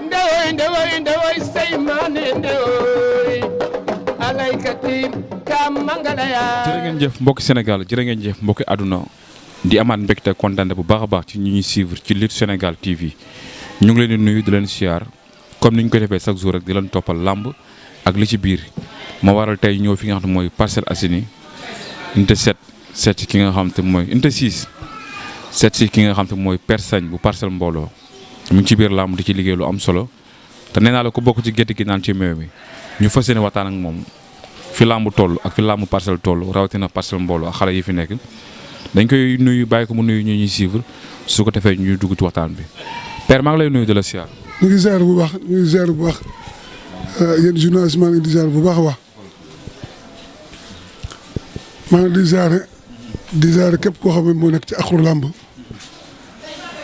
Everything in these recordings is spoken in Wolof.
ndewoy seymane ndewoy alaykati kam mangalaya. jërë ngeen jëf mbokki Sénégal jërë ngeen jëf mbokki àdduna di amaat mbégte kontaan bu baax a baax ci ñu ñuy suivre ci Lutte Sénégal TV ñu ngi leen di nuyu di leen siyaar comme ni ñu ko defee chaque jour rek di leen toppal làmb ak li ci biir moo waral tey ñëw fi nga xam ne mooy Parcelles Assainies unité 7 seet si ki nga xam te mooy unité 6 seet si ki nga xam te mooy Père Sagne bu Parcelles Mbooloo mu ngi ci biir làmb di ci liggéey lu am solo te nee naa la ko bokk ci gétt gi naan ci meew mi ñu fas yéene waxtaan ak moom fi làmb toll ak fi làmb Parcelles toll rawatina Parcelles Mbooloo ak xale yi fi nekk dañ koy nuyu bàyyi ko mu nuyu ñu ñuy suivre su ko defee ñuy dugg ci waxtaan bi Père maa ngi lay nuyu de la siyaar. ñu ngi ziar bu baax ñu ngi ziar bu baax yéen journaliste maa ngi di ziar bu baax a baax maa ngi di ziar képp koo xam ne moo nekk ci axlu làmb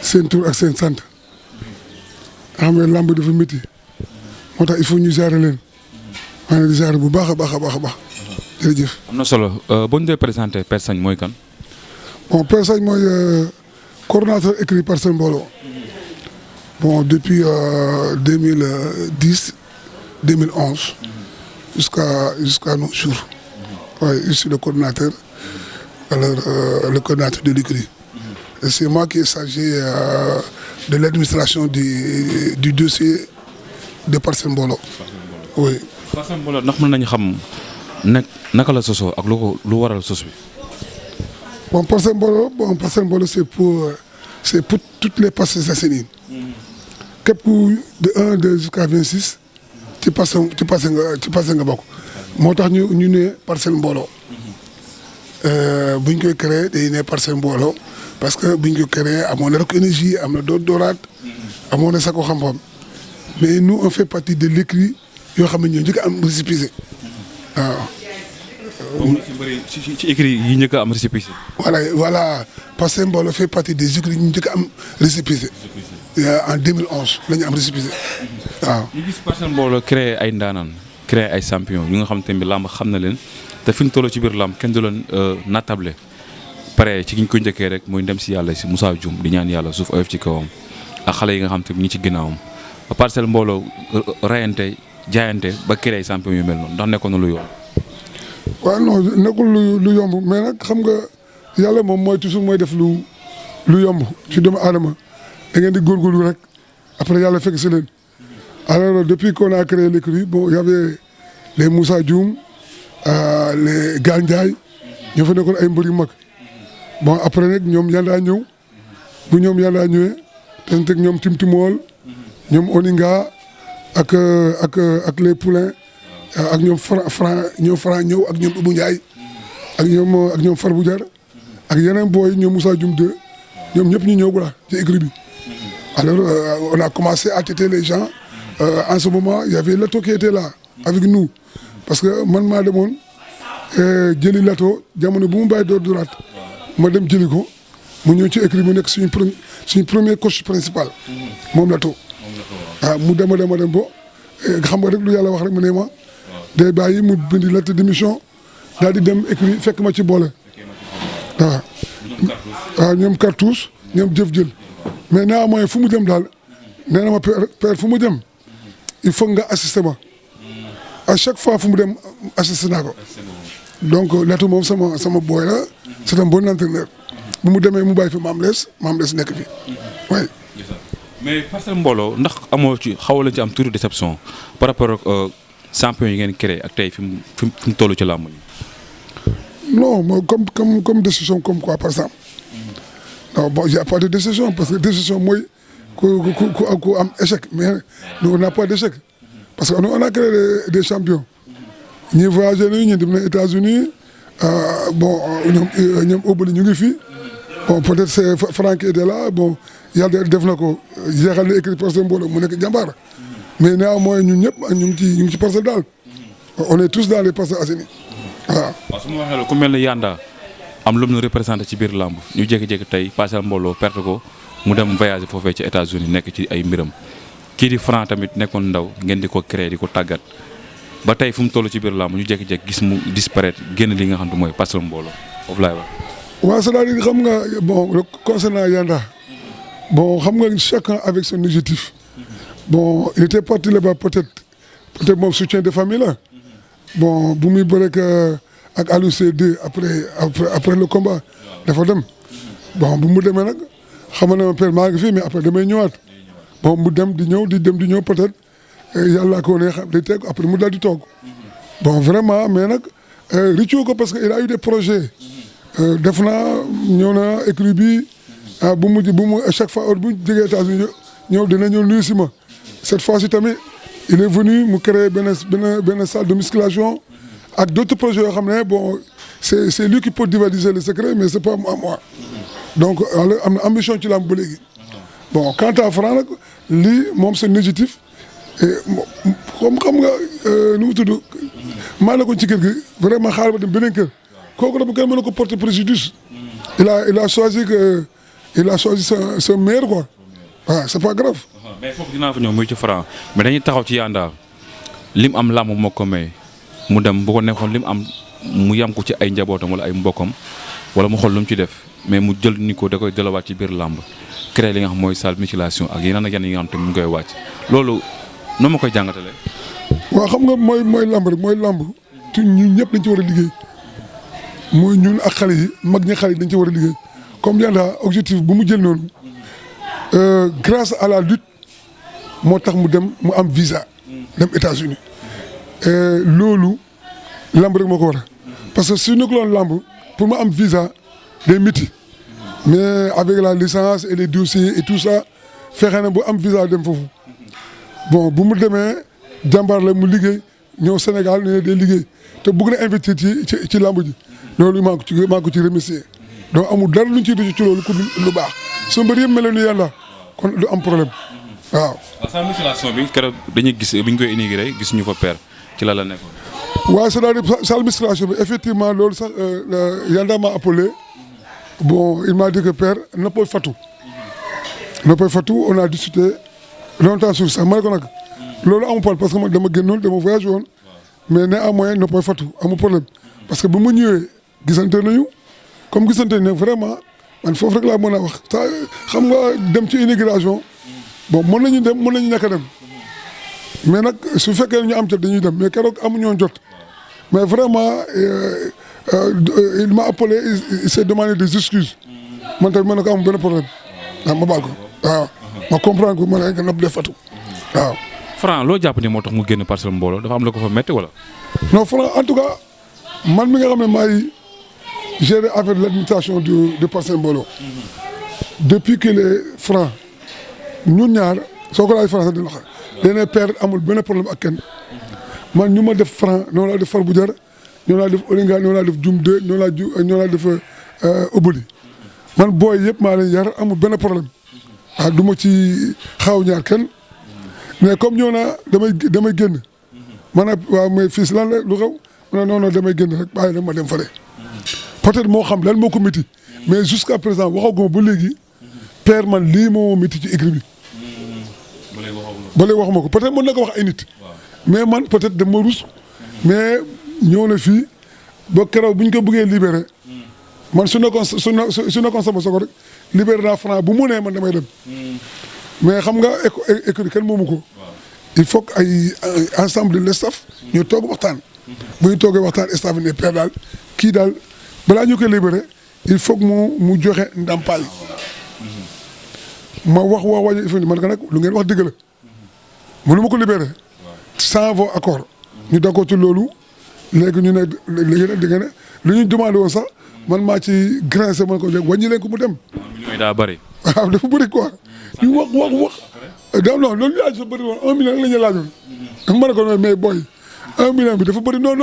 seen tur ak seen sant xam ne làmb dafa métti moo tax il faut ñu ziar leen maa ngi di ziar bu baax a baax a baax a baax jërëjëf. am na solo boo ñu dee présenté Père Sagne mooy kan. bon Père Sagne mooy coordonnateur écrit Parcelles Mbooloo bon depuis 2010 2011 jusqu'à nos jours. Oui, je suis le coordonnateur alors le coordonnateur de l'écrit. Et c'est moi qui est chargé de l'administration du dossier de Parcelles Mbooloo. Oui. Parcelles Mbooloo ndax mën nañu xam naka la sosoo ak lu waral sos bi. Bon Parcelles Mbooloo c'est pour toutes les Parcelles Assainies. képp ku de 1 2 jusqu'à 26 ci Parcelles nga bokk. moo tax ñu ne Parcelles Mbooloo bu ñu koy créé dañuy ne Parcelles Mbooloo parce que bu ñu koy créé amoon na rek énergie am na dooraat amoon na sako xam-xam mais nous on fait partie de l'écrit yoo xam ne ñoo njëkk a am récépissé waaw. ci écrit yi njëkk a am récépissé. voilà Parcelles Mbooloo fait partie des écrits ñu njëkk a am récépissé. En 2011 la ñu am récépissé waaw. ñu gis Parcelles Mbooloo créé ay ndaanaan. créer ay champion ñu nga xam te ne làmb xam na leen te fi ñu toll ci biir làmb kenn du leen natable pare ci ki ñu ko njëkkee rek muy dem si yàlla si Moussa Dioum di ñaan yàlla suuf oyof ci kawam ak xale yi nga xam te ñi ci ginnaawam Parcelles Mbooloo rayante jaayante ba créer champion yu mel noonu ndax nekkoon na lu yomb. waaw non nekkul lu yomb mais nag xam nga yàlla moom mooy toujours mooy def lu yomb ci doomu aadama da ngeen di góorgóorlu rek après yàlla fekk si leen. Alors, depuis qu'on a créé l'écurie, bon, il y avait les Moussa Dioum, les Gandiaye, nous faisons des mbër yu mag. Bon, après, nous avons ñëw bu ñoom yàlla ñëwee te ñoom Timtimol, ñoom Oninga, ak les Poulains, ak ñoom Franc ñëw ak ñoom Ibou Ndiaye, ak ñoom Farbou Diar, ak yeneen boy ñoom Moussa Dioum 2, ñoom ñëpp ñu ñëw voilà ci écurie bi. Alors, on a commencé à têter les gens. En ce moment, il y avait Lato qui était là avec nous parce que man maa demoon jëli Lato jamono bu mu bàyyi door duraat ma dem jëli ko mu ñëw ci écrit mu nekk suñu premier coach principal moom Lato waaw mu dem bo xam nga rek lu yàlla wax rek mu ne ma day bàyyi mu bindi lettre de démission daal di dem écrit fekk ma ci boole waaw ñoom cartouche ñoom jëf jël mais néanmoins fu mu dem daal nee na ma père fu mu dem il faut nga assister ma à chaque fois fu mu dem assister naa ko donc Lato moom sama boy la c'est un bon entraîneur bu mu demee mu bàyyi fi Mame Less nekk fi oui. mais Parcelles Mbooloo ndax amoo ci xaw la ci am tuuti déception par rapport ak champion yi ngeen créé ak tey fi mu toll ci làmb yi. non comme décision comme quoi par exemple non bon y a pas de décision parce que décision mooy. ku am échec mais nous on n'a pas d'échec parce que on a créé des champions ñi voyagé nañu ñu dem na États-Unis bon ñoom Obali ñu ngi fi bon peut-être c'est Franck était là bon yàlla def na ko jeexal na écrit Parcelles Mbooloo mu nekk jàmbaar mais néanmoins ñun ñëpp ñu ngi ci Parcelles daal on est tous dans les Parcelles Assainies voilà. waaw su ma waxee la ku mel ne Yanda am lu mu représenté ci biir làmb ñu jékki-jékki tey Parcelles Mbooloo perte ko. mu dem voyage foofee ci États-Unis nekk ci ay mbiram kii di Franc tamit nekkoon ndaw ngeen di ko créer di ko tàggat ba tey fu mu toll ci biir làmb ñu jékki-jékki gis mu disparaître génn li nga xam ne mooy Parcelles Mbooloo foofu laay wax. waaw c'est-à-dire xam nga bon concernant Yanda bon xam nga chacun avec son objectif bon il était parti là-bas peut-être moom soutien de famille la bon bu muy bëre ak Aliou C2 après le combat dafa dem bon bu mu demee nag xam na ma père maa ngi fi mais après damay ñëwaat bon mu dem di ñëw peut-être yàlla ko ne xam day teg après mu daal di toog bon vraiment mais nag rëccu ko parce que il a eu des projets def naa ñëw na écurie bi bu mu à chaque fois heure bu jógee États-Unis ñëw dina ñëw nuyu si ma cette fois-ci tamit il est venu mu créer benn salle de musculation ak d'autres projets yoo xam ne bon c'est lui qui peut divulguer le secret mais c'est pas moi donc am na ambition ci làmb ba léegi bon quant à Franc nag lii moom c'est négatif comme xam nga nu mu tudd maa la ko ci kër gi vraiment xaaral ba dem beneen kër kooku dafa kenn mën na ko porter préjudice il a choisi sa mère quoi waaw c'est pas grave. mais foofu dinaa fa ñëw muy ci Franc mais dañuy taxaw ci Yanda lim am làmb moo ko may mu dem bu ko nekkoon lim am mu yam ko ci ay njabootam wala ay mbokkam wala mu xool lu mu ci def mais mu jël ni ko da koy delawaat ci biir làmb créé li nga xam mooy salle de musculation ak yeneen ak yeneen yi nga xam te mu ngi koy wàcc loolu noo ma koy jàngatalee. waaw xam nga mooy làmb rek mooy làmb te ñun ñëpp dañ ci war a liggéey mooy ñun ak xale yi mag ñi xale yi dañ ci war a liggéey comme Yanda objectif bu mu jël noonu grâce à la lutte moo tax mu am visa dem États-Unis loolu lamb rek moo ko war a parce que su ñu ko doon lamb pour mu am visa day métti mais avec la licence et les dossiers et tout ça fexe na bu am visa dem foofu bon bu mu demee jàmbaar la mu liggéey ñëw Sénégal ne day liggéey te bëgg na investir ci lamb ji loolu maa ko ci remercier donc amul dara luñ ciy def ci loolu ku lu baax su mbër yëpp mel ni Yanda kon du am problème waaw. salle de musculation bi keroog dañuy gis bi ñu koy inauguré gis ñu fa père ci la nekkoon. waaw c'est-à-dire salle de musculation bi effectivement loolu sax Yanda m'a appelé bon il m'a dit que père Noppay Fatou on a discuté longtemps sur ça ma ne ko nag loolu amul problème parce que man dama génnoon dama voyagé woon mais néanmoins Noppay Fatou amul problème parce que bu mu ñëwee gisante nañu comme gisante ne vraiment man foofu rek laa mën a wax xam nga dem ci immigration bon mën nañu dem mën nañu ñàkk a dem mais nag su fekkee ñu am jot dañuy dem mais keroog amuñu jot mais vraiment il m'a appelé il s'est demandé des excuses man tamit ma ne ko amul benn problème waaw ma baal ko waaw ma comprendre ko ma ne nga Noppay Fatou waaw. Franc loo jàpp ni moo tax mu génn Parcelles mbooloo dafa am la ko fa métti wala. non Franc en tout cas man mi nga xam ne maay gérer affaire de l'administration de Parcelles mbooloo depuis que les Franc ñun ñaar soo ko laaj Franc dina xam dañuy père amul benn problème ak kenn man ñu ma def Franc noonu laa def Far bu jar noonu laa def Olinga noonu laa def Dioum 2 noonu laa def Oboli man booy yëpp maa leen yar amul benn problème ah du ma ci xaaw ñaar kenn mais comme ñëw naa damay génn man waaw mais fils lan la lu xew ma ne non damay génn rek bàyyi na ma dem fale peut-être moo xam lan moo ko métti mais jusqu'à présent waxaguma ba léegi père man lii moo métti ci écrit bi ba léegi waxuma ko peut-être mën na ko wax ay nit mais man peut-être dama rus mais ñëw na fii ba keroog bu ñu ko bëggee libéré man su nekkoon sama sogo rek libéré naa Franc bu mu nee man damay dem mais xam nga écrit kenn moomu ko il faut que ay ensemble de le staff ñu toog waxtaan bu ñu toogee waxtaan staff ne père daal kii daal balaa ñu koy libéré il faut que mu joxe ndàmpaay ma wax il faut man ka nag lu ngeen wax dëgg la mënu ma ko libéré sans vos accords ñu d'accord ci loolu léegi ñu ne léegi nag da ngeen ne lu ñu demandé woon sax man maa ci grincé man ko léegi wàññi leen ko mu dem. millions daa bëri. waaw dafa bëri quoi ñu wax. donc non loolu laaj dafa bëri woon 1 million la ñu laajoon. ma ne ko non mais boy 1 million bi dafa bëri non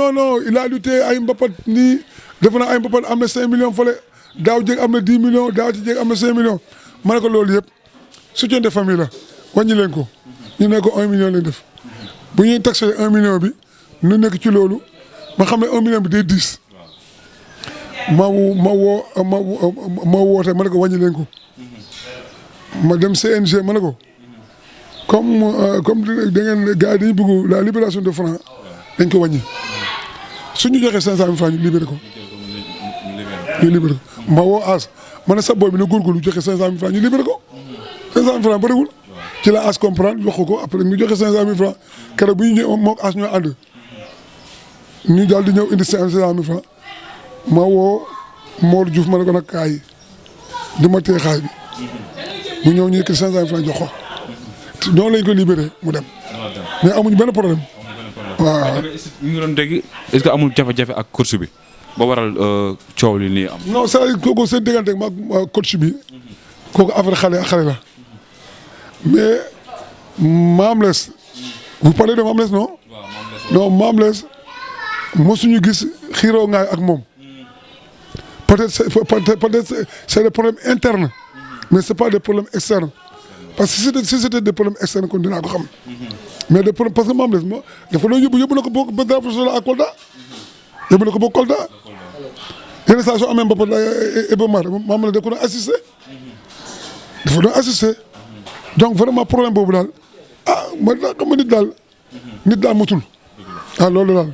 il a lutté ay mbapat nii defe naa ay mbapat am na 5 millions fële daaw jéeg am na 10 millions daaw ci jéeg am na 5 millions ma ne ko loolu yëpp soutien de famille la wàññi leen ko ñu ne ko 1 million lañ def bu ñuy taxé 1 million bi nu nekk ci loolu ma xam ne 1 million bi day 10 ma woote ma ne ko wàññi leen ko ma dem CNG ma ne ko comme da ngeen gars yi dañuy bëgg la libération de Franc dañ ko wàññi suñu joxee 500 000 francs ñu libéré ko. ñu libéré ko ma woo As ma ne sa boy bi na góorgóorlu joxe 500 000 francs ñu libéré ko. 500 000 francs bëriwul ci la as comprendre wax ko après ñu joxe 500 000 francs keroog bu ñu ñëw moog as ñoo ànd ñu daal di ñëw indi 500 000 francs ma woo Mor Diouf ma ne ko nag kaay di ma téye xaalis bi mu ñëw ñu yëkkati 500 000 francs jox ko noonu lañ ko libéré mu dem mais amuñu benn problème. waaw ñu ngi doon dégg est-ce que amul jafe-jafe ak course bi ba waral coow li nii am. non c'est kooku seen diggante ak ma coach bi kooku affaire xale ak xale la mais Mame Less vous parlez de Mame Less non. non Mame Less mosuñu gis xiiroo ngaay ak moom peut-être c'est des problèmes internes mais c'est pas des problèmes externes parce que si c'était des problèmes externes kon dinaa ko xam. mais des problèmes parce que Mame Less moo dafa doon yóbbu na ko bokk ba drapeau à Kolda yóbbu na ko bokk Kolda yenn saa soo amee mbappat Iba Mar Mame Less da ko doon assisté dafa doon assisté donc vraiment problème boobu daal ma xam nga nit daal mutul loolu daal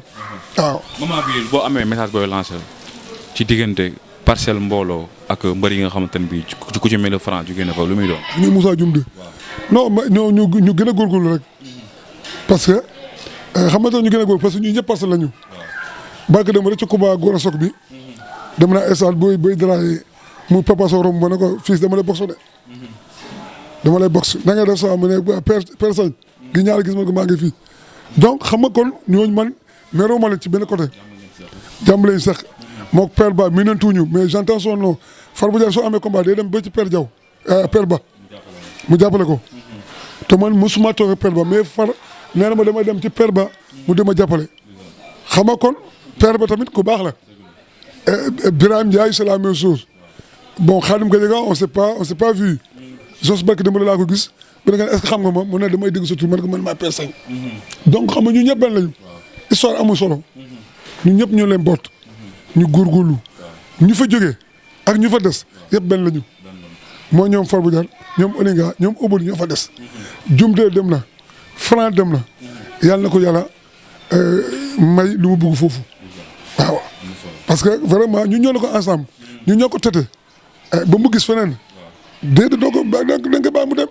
waaw. moment bi boo amee message booy lancé ci diggante Parcelles mbooloo ak mbër yi nga xamante ne bii ku ci mel ne Franc ju génne fa lu muy doon. ñu Moussa Dioum de non ñu gën a góorgóorlu rek parce que xam nga ñu gën a góorgóorlu parce que ñun ñëpp Parcelles la ñu. waaw dem rek ci combat góor a soog bi dem naa stade booy daraay mu Papa Sow romb ma ne ko fils dama lay boxe de dama lay boxe na nga def sax mu ne Père Sagne gi ñaar gis ma ko maa ngi fii donc xam nga kon ñooñu man meroo ma leen ci benn côté jàmm lañ sax moog Père Ba mi nantuuñu mais j'entends son nom Farba Diagne soo amee combat day dem ba ci Père Diaw Père Ba mu jàppale ko te man mosuma toog Père Ba mais far nee na ma damay dem ci Père Ba mu dem a jàppale xam nga kon Père Ba tamit ku baax la Birame Ndiaye c'est la même chose bon Khadim Gadiaga on s'est pas vu Jos Barke dama laa ko gis ba nga est-ce que xam nga ma mu ne damay dégg sa tur man ko man maa Père Sagne donc xam nga ñu ñëpp benn lañu histoire amul solo ñu ñëpp ñu leen boot ñu góorgóorlu ñu fa jógee ak ñu fa des yëpp benn lañu moo ñoom Farba Diagne ñoom Oninga ñoom Obali ñoo fa des Dioum de dem na Franc dem na yàlla na ko yàlla may lu mu bëgg foofu waaw parce que vraiment ñu ñoo la ko ensemble ñu ñoo ko tete ba mu gis feneen déedéet doo ko da nga bàyyi mu dem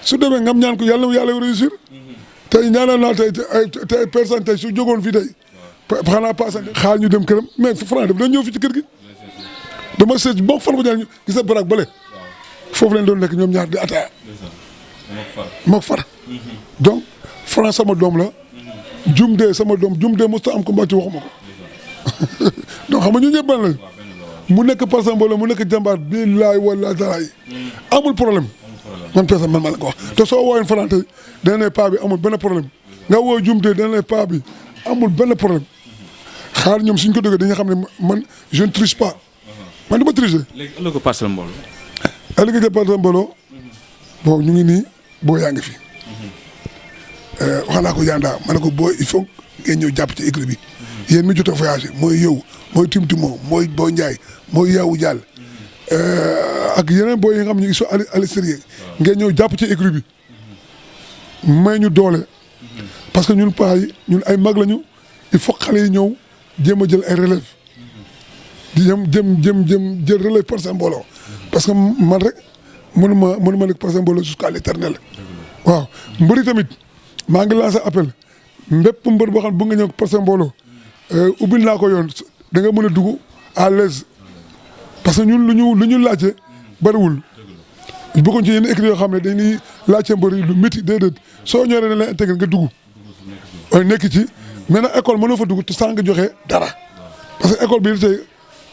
su demee ngam ñaan ko yàlla réussir tey ñaanal naa tey personne tey su jógoon fii tey xanaa passé xaar ñu dem këram mais Franc daf dañ ñëw fi ci kër gi dama seet boo Farba Diagne gis nga baraag bële foofu lañ doon nekk ñoom ñaar di ataaya mook far donc Franc sama doom la Dioum de sama doom Dioum de mosut am combat ci waxuma ko donc xam nga ñu ñëpp ban lañ mu nekk Parcelles mbooloo mu nekk jàmbaar billaay wala daraay amul problème man personne man maa la ko wax te soo wooyee Franc tey dana ne paa bi amul benn problème nga woo Dioum de dana ne paa bi amul benn problème xaar ñoom suñ ko déggee dañuy xam ne man je ne triche pas man du ma tricher. léegi ëllëg ko Parcelles mbooloo. ëllëg ko Parcelles mbooloo bon ñu ngi nii boo yaa ngi fi. wax naa ko Yanda ma ne ko boo il faut ngeen ñëw jàpp ci équipe bi. yéen mi jot a voyagé mooy yow mooy Timtimo mooy Boy Ndiaye mooy Yawou Dial ak yeneen booy yi nga xam ne ils sont à l'extérieur ngeen ñëw jàpp ci équipe bi may ñu doole. parce que ñun paa yi ñun ay mag lañu il faut xale yi ñëw jéem a jël ay relève di jël relève Parcelles mbooloo parce que man rek mënuma nekk Parcelles mbooloo jusqu'à l'éternel waaw mbëri tamit maa ngi lancé appel mbépp mbër boo xam ne bu nga ñëw Parcelles mbooloo ubbil naa ko yoon da nga mën a dugg à l'aise parce que ñun lu ñu laajte bariwul bokkuñ ci yenn écrits yoo xam ne dañuy laajte mbër yi lu métti déedéet soo ñoree ne la intégré nga dugg waaye nekk ci maintenant école mënoo fa dugg te sans nga joxe dara parce que école bi tey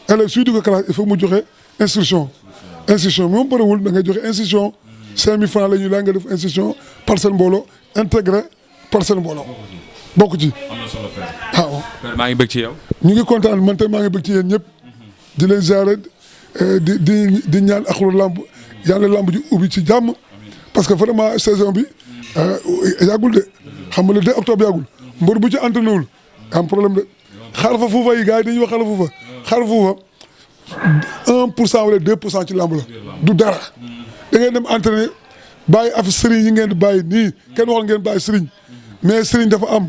élève suy dugg classe il faut mu joxe instruction moom bariwul da ngay joxe instruction 5000 francs la ñuy laa nga def instruction Parcelles mbooloo intégré Parcelles mbooloo bokk ci. am na solo Père. waaw Père maa ngi bëgg ci yow. ñu ngi kontaan man tey maa ngi bëgg ci yéen ñëpp di leen ziare di ñaan axlu lamb yàlla lamb ji ubbi ci jàmm parce que vraiment saison bi yàggul de xam nga le 2 octobre yàggul mbër bu ci entraîné am problème de xar fa fuufa yi gars yi dañuy wax xar fuufa 1% wala 2% ci lamb la du dara da ngay dem entraîné bàyyi af sëriñ yi ngeen di bàyyi nii kenn waxal ngeen bàyyi sëriñ mais sëriñ dafa am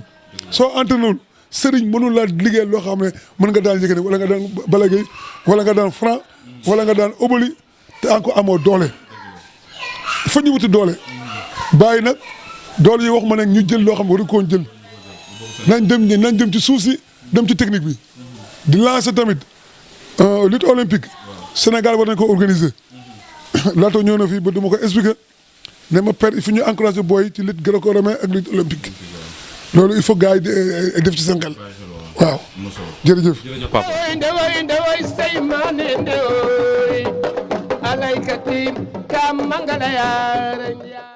soo entraîné sëriñ mënul laa liggéey loo xam ne mën nga daan Yékini wala nga daan Balla Gaye wala nga daan Franc wala nga daan Obali te encore amoo doole fa ñu wuti doole bàyyi nag doole yi wax ma nag ñu jël loo xam ne waru ko woon jël nañ dem ci suuf si dem ci technique bi di lancer tamit lutte olympique Sénégal war nañ ko organiser laata ñëw na fii ba dama ko expliquer ne ma père il faut ñu encourager booy ci lutte gréco-romaine ak lutte olympique loolu il faut gars yi def ci seen xel waaw jërëjëf ndewoy say maane ndewoy alaykati ka mangala yaara